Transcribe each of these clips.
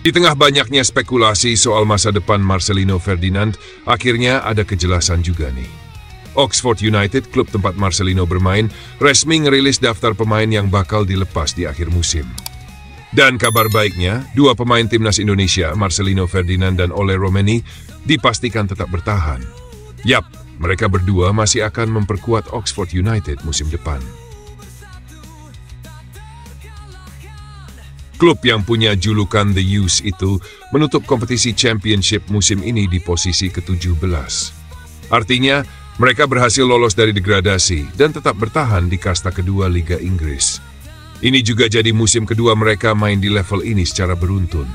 Di tengah banyaknya spekulasi soal masa depan Marcelino Ferdinand, akhirnya ada kejelasan juga nih. Oxford United, klub tempat Marcelino bermain, resmi ngerilis daftar pemain yang bakal dilepas di akhir musim. Dan kabar baiknya, dua pemain timnas Indonesia, Marcelino Ferdinand dan Ole Romeni, dipastikan tetap bertahan. Yap, mereka berdua masih akan memperkuat Oxford United musim depan. Klub yang punya julukan The Youths itu menutup kompetisi Championship musim ini di posisi ke-17. Artinya, mereka berhasil lolos dari degradasi dan tetap bertahan di kasta kedua Liga Inggris. Ini juga jadi musim kedua mereka main di level ini secara beruntun.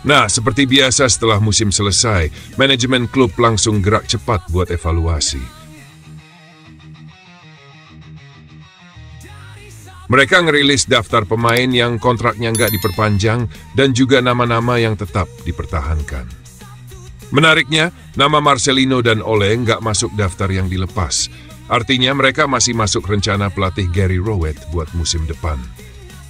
Nah, seperti biasa setelah musim selesai, manajemen klub langsung gerak cepat buat evaluasi. Mereka ngerilis daftar pemain yang kontraknya nggak diperpanjang dan juga nama-nama yang tetap dipertahankan. Menariknya, nama Marcelino dan Ole nggak masuk daftar yang dilepas. Artinya mereka masih masuk rencana pelatih Gary Rowett buat musim depan.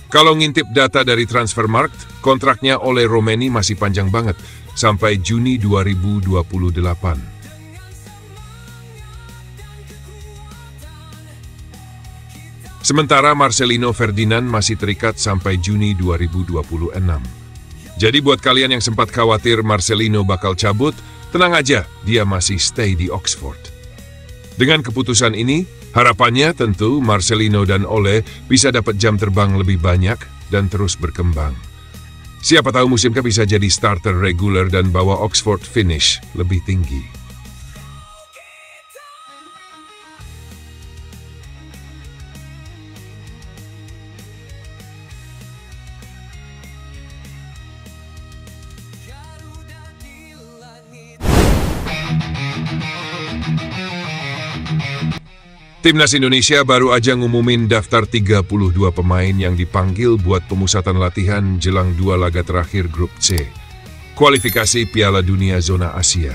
Kalau ngintip data dari Transfermarkt, kontraknya Ole Romeni masih panjang banget, sampai Juni 2028. Sementara Marcelino Ferdinand masih terikat sampai Juni 2026. Jadi buat kalian yang sempat khawatir Marcelino bakal cabut, tenang aja, dia masih stay di Oxford. Dengan keputusan ini, harapannya tentu Marcelino dan Ole bisa dapat jam terbang lebih banyak dan terus berkembang. Siapa tahu musim kan bisa jadi starter regular dan bawa Oxford finish lebih tinggi. Timnas Indonesia baru aja ngumumin daftar 32 pemain yang dipanggil buat pemusatan latihan jelang 2 laga terakhir Grup C, kualifikasi Piala Dunia Zona Asia.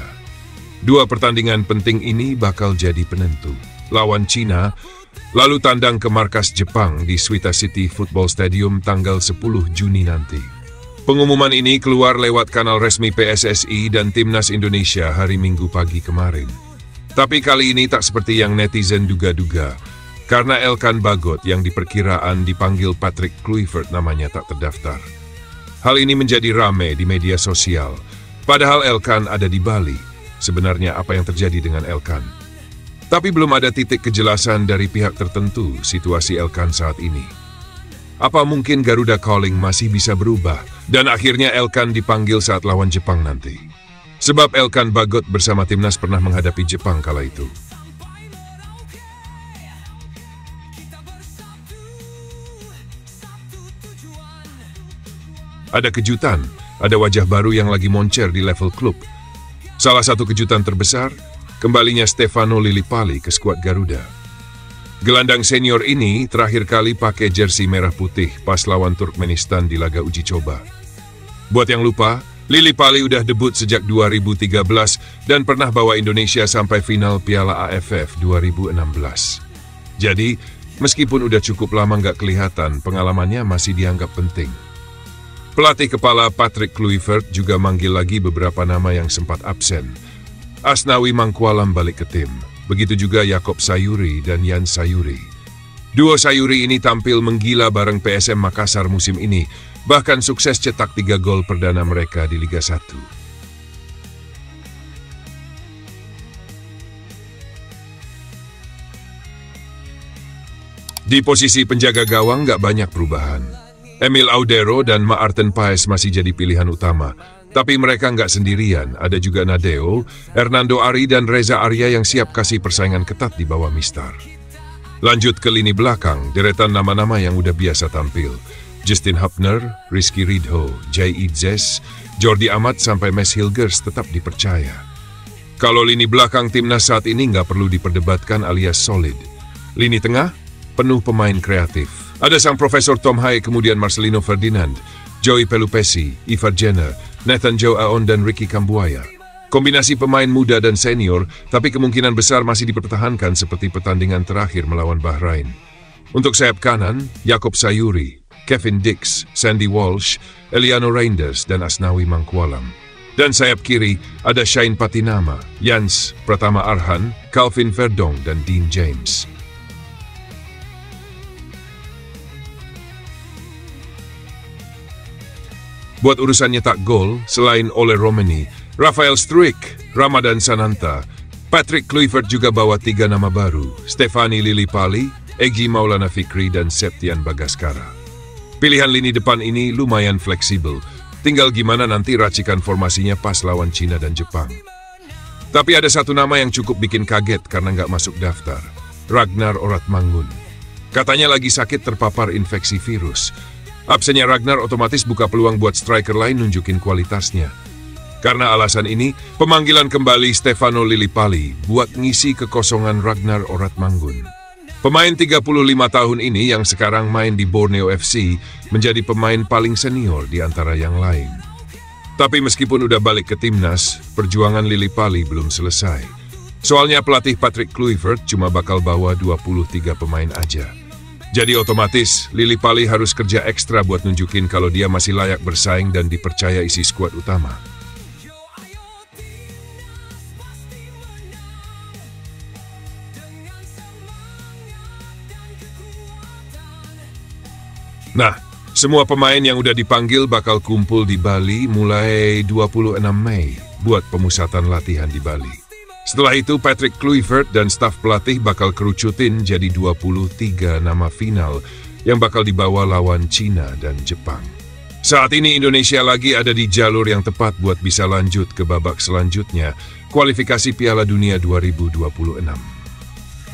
2 pertandingan penting ini bakal jadi penentu. Lawan Cina, lalu tandang ke markas Jepang di Suita City Football Stadium tanggal 10 Juni nanti. Pengumuman ini keluar lewat kanal resmi PSSI dan Timnas Indonesia hari Minggu pagi kemarin. Tapi kali ini tak seperti yang netizen duga-duga, karena Elkan Bagot yang diperkiraan dipanggil Patrick Kluivert namanya tak terdaftar. Hal ini menjadi rame di media sosial, padahal Elkan ada di Bali. Sebenarnya apa yang terjadi dengan Elkan? Tapi belum ada titik kejelasan dari pihak tertentu situasi Elkan saat ini. Apa mungkin Garuda Calling masih bisa berubah, dan akhirnya Elkan dipanggil saat lawan Jepang nanti? Sebab Elkan Bagot bersama timnas pernah menghadapi Jepang kala itu. Ada kejutan, ada wajah baru yang lagi moncer di level klub. Salah satu kejutan terbesar, kembalinya Stefano Lillipali ke skuad Garuda. Gelandang senior ini terakhir kali pakai jersey merah putih pas lawan Turkmenistan di laga uji coba. Buat yang lupa, Lillipali udah debut sejak 2013 dan pernah bawa Indonesia sampai final Piala AFF 2016. Jadi, meskipun udah cukup lama nggak kelihatan, pengalamannya masih dianggap penting. Pelatih kepala Patrick Kluivert juga manggil lagi beberapa nama yang sempat absen. Asnawi Mangkualam balik ke tim, begitu juga Yakob Sayuri dan Yan Sayuri. Duo Sayuri ini tampil menggila bareng PSM Makassar musim ini, bahkan sukses cetak 3 gol perdana mereka di Liga 1. Di posisi penjaga gawang nggak banyak perubahan. Emil Audero dan Maarten Paes masih jadi pilihan utama. Tapi mereka nggak sendirian, ada juga Nadeo, Hernando Ari dan Reza Arya yang siap kasih persaingan ketat di bawah Mistar. Lanjut ke lini belakang, deretan nama-nama yang udah biasa tampil. Justin Hubner, Rizky Ridho, Jay Idzes, Jordi Amat sampai Mes Hilgers tetap dipercaya. Kalau lini belakang timnas saat ini nggak perlu diperdebatkan alias solid. Lini tengah, penuh pemain kreatif. Ada sang Profesor Tom Hai, kemudian Marcelino Ferdinand, Joey Pelupesi, Ivar Jenner, Nathan Joe Aon dan Ricky Kambuaya. Kombinasi pemain muda dan senior, tapi kemungkinan besar masih dipertahankan seperti pertandingan terakhir melawan Bahrain. Untuk sayap kanan, Yakob Sayuri, Kevin Dix, Sandy Walsh, Eliano Reinders, dan Asnawi Mangkualam. Dan sayap kiri ada Shane Patinama, Jans Pratama Arhan, Calvin Verdong, dan Dean James. Buat urusan nyetak gol, selain Ole Romani, Rafael Struijk, Ramadan Sananta, Patrick Kluivert juga bawa 3 nama baru, Stefani Lillipali, Egy Maulana Fikri, dan Septian Bagaskara. Pilihan lini depan ini lumayan fleksibel, tinggal gimana nanti racikan formasinya pas lawan Cina dan Jepang. Tapi ada satu nama yang cukup bikin kaget karena nggak masuk daftar, Ragnar Oratmangun. Katanya lagi sakit terpapar infeksi virus. Absennya Ragnar otomatis buka peluang buat striker lain nunjukin kualitasnya. Karena alasan ini, pemanggilan kembali Stefano Lillipali buat ngisi kekosongan Ragnar Oratmangun. Pemain 35 tahun ini yang sekarang main di Borneo FC menjadi pemain paling senior di antara yang lain. Tapi meskipun udah balik ke timnas, perjuangan Lillipali belum selesai. Soalnya pelatih Patrick Kluivert cuma bakal bawa 23 pemain aja. Jadi otomatis Lillipali harus kerja ekstra buat nunjukin kalau dia masih layak bersaing dan dipercaya isi skuad utama. Nah, semua pemain yang udah dipanggil bakal kumpul di Bali mulai 26 Mei buat pemusatan latihan di Bali. Setelah itu Patrick Kluivert dan staf pelatih bakal kerucutin jadi 23 nama final yang bakal dibawa lawan Cina dan Jepang. Saat ini Indonesia lagi ada di jalur yang tepat buat bisa lanjut ke babak selanjutnya, kualifikasi Piala Dunia 2026.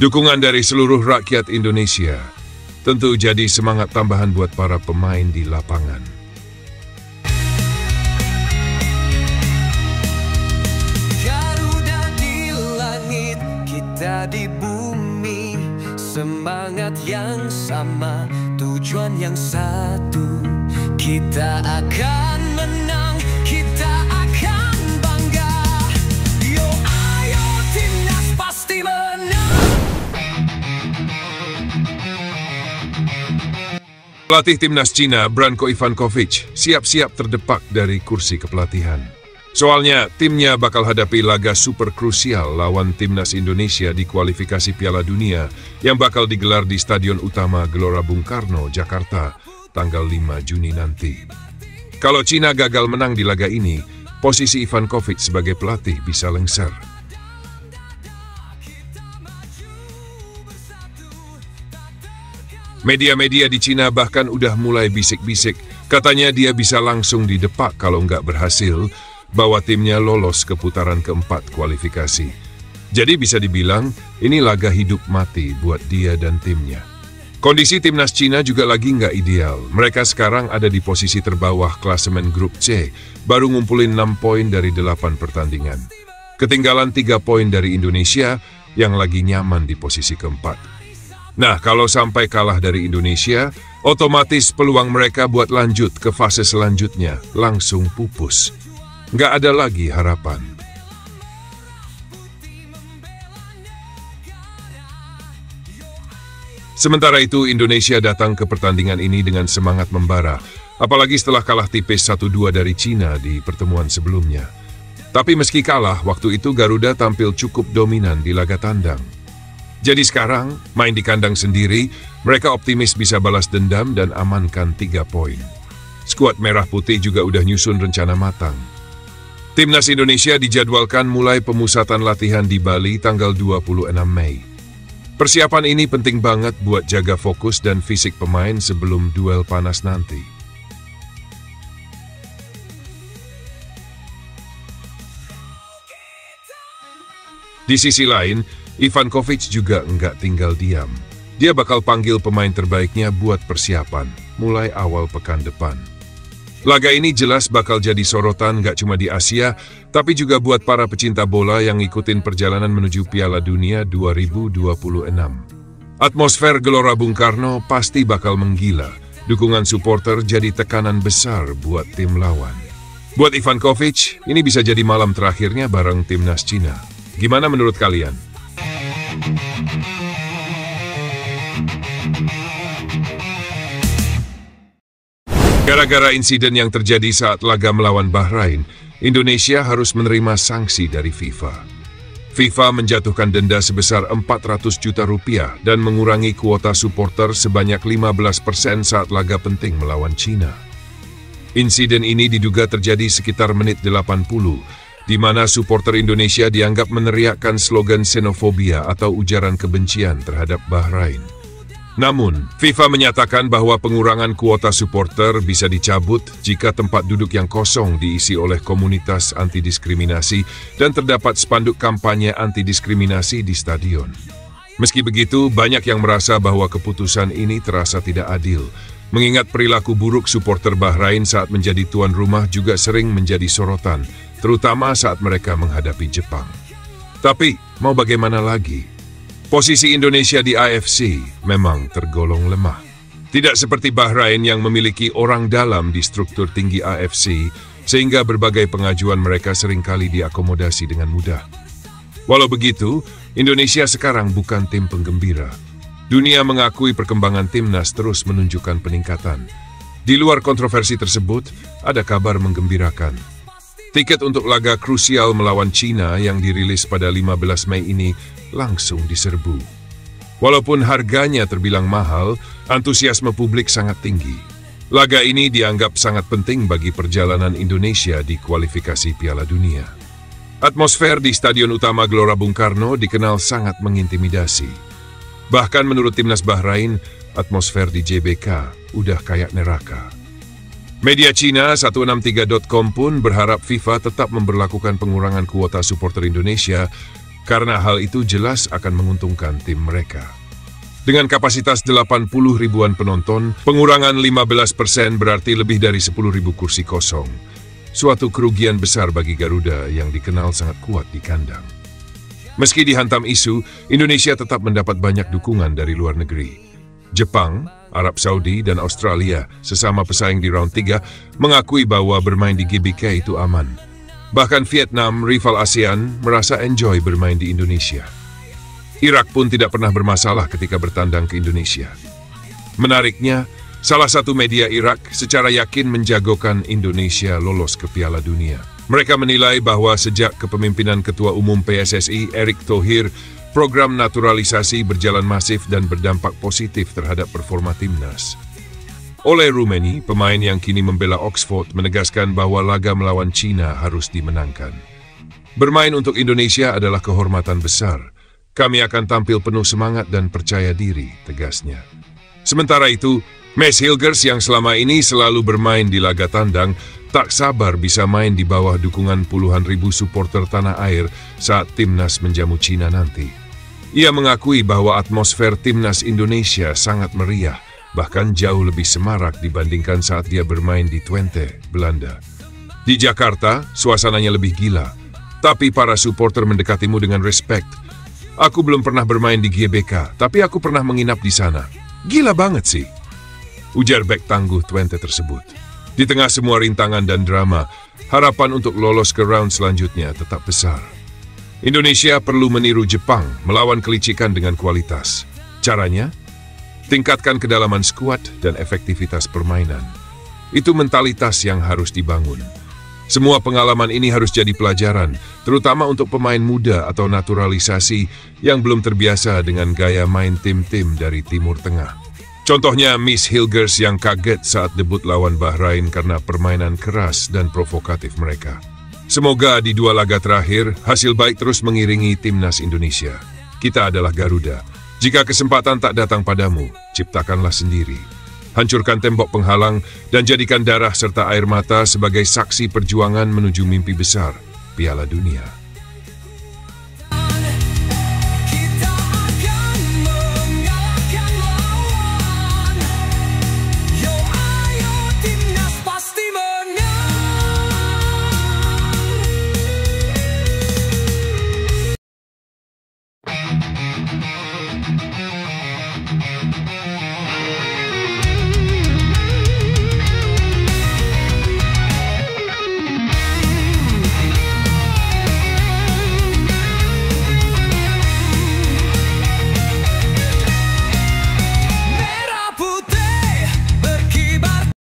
Dukungan dari seluruh rakyat Indonesia tentu jadi semangat tambahan buat para pemain di lapangan. Garuda di langit, kita di bumi, semangat yang sama, tujuan yang satu. Kita akan menang, kita akan bangga. Yo ayo timnas pasti menang. Pelatih timnas Cina, Branko Ivankovic, siap-siap terdepak dari kursi kepelatihan. Soalnya, timnya bakal hadapi laga super krusial lawan timnas Indonesia di kualifikasi Piala Dunia yang bakal digelar di Stadion Utama Gelora Bung Karno, Jakarta, tanggal 5 Juni nanti. Kalau Cina gagal menang di laga ini, posisi Ivankovic sebagai pelatih bisa lengser. Media-media di Cina bahkan udah mulai bisik-bisik, katanya dia bisa langsung didepak kalau nggak berhasil, bahwa timnya lolos ke putaran keempat kualifikasi. Jadi bisa dibilang, ini laga hidup mati buat dia dan timnya. Kondisi timnas Cina juga lagi nggak ideal. Mereka sekarang ada di posisi terbawah klasemen grup C, baru ngumpulin 6 poin dari 8 pertandingan. Ketinggalan 3 poin dari Indonesia yang lagi nyaman di posisi keempat. Nah, kalau sampai kalah dari Indonesia, otomatis peluang mereka buat lanjut ke fase selanjutnya langsung pupus. Nggak ada lagi harapan. Sementara itu, Indonesia datang ke pertandingan ini dengan semangat membara, apalagi setelah kalah tipis 1-2 dari Cina di pertemuan sebelumnya. Tapi meski kalah, waktu itu Garuda tampil cukup dominan di laga tandang. Jadi sekarang, main di kandang sendiri, mereka optimis bisa balas dendam dan amankan 3 poin. Skuad Merah Putih juga udah nyusun rencana matang. Timnas Indonesia dijadwalkan mulai pemusatan latihan di Bali tanggal 26 Mei. Persiapan ini penting banget buat jaga fokus dan fisik pemain sebelum duel panas nanti. Di sisi lain, Ivankovic juga nggak tinggal diam. Dia bakal panggil pemain terbaiknya buat persiapan, mulai awal pekan depan. Laga ini jelas bakal jadi sorotan nggak cuma di Asia, tapi juga buat para pecinta bola yang ngikutin perjalanan menuju Piala Dunia 2026. Atmosfer Gelora Bung Karno pasti bakal menggila. Dukungan supporter jadi tekanan besar buat tim lawan. Buat Ivankovic, ini bisa jadi malam terakhirnya bareng timnas Cina. Gimana menurut kalian? Gara-gara insiden yang terjadi saat laga melawan Bahrain, Indonesia harus menerima sanksi dari FIFA. FIFA menjatuhkan denda sebesar 400 juta rupiah dan mengurangi kuota supporter sebanyak 15% saat laga penting melawan China. Insiden ini diduga terjadi sekitar menit 80, di mana supporter Indonesia dianggap meneriakkan slogan xenofobia atau ujaran kebencian terhadap Bahrain. Namun, FIFA menyatakan bahwa pengurangan kuota supporter bisa dicabut jika tempat duduk yang kosong diisi oleh komunitas anti-diskriminasi dan terdapat spanduk kampanye anti-diskriminasi di stadion. Meski begitu, banyak yang merasa bahwa keputusan ini terasa tidak adil, mengingat perilaku buruk supporter Bahrain saat menjadi tuan rumah juga sering menjadi sorotan, terutama saat mereka menghadapi Jepang. Tapi, mau bagaimana lagi? Posisi Indonesia di AFC memang tergolong lemah. Tidak seperti Bahrain yang memiliki orang dalam di struktur tinggi AFC, sehingga berbagai pengajuan mereka seringkali diakomodasi dengan mudah. Walau begitu, Indonesia sekarang bukan tim penggembira. Dunia mengakui perkembangan timnas terus menunjukkan peningkatan. Di luar kontroversi tersebut, ada kabar menggembirakan. Tiket untuk laga krusial melawan China yang dirilis pada 15 Mei ini langsung diserbu. Walaupun harganya terbilang mahal, antusiasme publik sangat tinggi. Laga ini dianggap sangat penting bagi perjalanan Indonesia di kualifikasi Piala Dunia. Atmosfer di Stadion Utama Gelora Bung Karno dikenal sangat mengintimidasi. Bahkan menurut timnas Bahrain, atmosfer di JBK udah kayak neraka. Media Cina 163.com pun berharap FIFA tetap memberlakukan pengurangan kuota supporter Indonesia karena hal itu jelas akan menguntungkan tim mereka. Dengan kapasitas 80 ribuan penonton, pengurangan 15% berarti lebih dari 10.000 kursi kosong. Suatu kerugian besar bagi Garuda yang dikenal sangat kuat di kandang. Meski dihantam isu, Indonesia tetap mendapat banyak dukungan dari luar negeri. Jepang, Arab Saudi, dan Australia, sesama pesaing di round 3, mengakui bahwa bermain di GBK itu aman. Bahkan Vietnam, rival ASEAN, merasa enjoy bermain di Indonesia. Irak pun tidak pernah bermasalah ketika bertandang ke Indonesia. Menariknya, salah satu media Irak secara yakin menjagokan Indonesia lolos ke Piala Dunia. Mereka menilai bahwa sejak kepemimpinan Ketua Umum PSSI, Erick Thohir, program naturalisasi berjalan masif dan berdampak positif terhadap performa timnas. Ole Rumeni, pemain yang kini membela Oxford, menegaskan bahwa laga melawan China harus dimenangkan. Bermain untuk Indonesia adalah kehormatan besar. Kami akan tampil penuh semangat dan percaya diri, tegasnya. Sementara itu, Mads Hilgers yang selama ini selalu bermain di laga tandang, tak sabar bisa main di bawah dukungan puluhan ribu supporter tanah air saat timnas menjamu China nanti. Ia mengakui bahwa atmosfer timnas Indonesia sangat meriah, bahkan jauh lebih semarak dibandingkan saat dia bermain di Twente, Belanda. Di Jakarta, suasananya lebih gila, tapi para supporter mendekatimu dengan respect. Aku belum pernah bermain di GBK, tapi aku pernah menginap di sana. Gila banget sih, ujar bek tangguh Twente tersebut. Di tengah semua rintangan dan drama, harapan untuk lolos ke round selanjutnya tetap besar. Indonesia perlu meniru Jepang melawan kelicikan dengan kualitas. Caranya? Tingkatkan kedalaman skuad dan efektivitas permainan. Itu mentalitas yang harus dibangun. Semua pengalaman ini harus jadi pelajaran, terutama untuk pemain muda atau naturalisasi yang belum terbiasa dengan gaya main tim-tim dari Timur Tengah. Contohnya Miss Hilgers yang kaget saat debut lawan Bahrain karena permainan keras dan provokatif mereka. Semoga di 2 laga terakhir, hasil baik terus mengiringi timnas Indonesia. Kita adalah Garuda. Jika kesempatan tak datang padamu, ciptakanlah sendiri. Hancurkan tembok penghalang dan jadikan darah serta air mata sebagai saksi perjuangan menuju mimpi besar, Piala Dunia.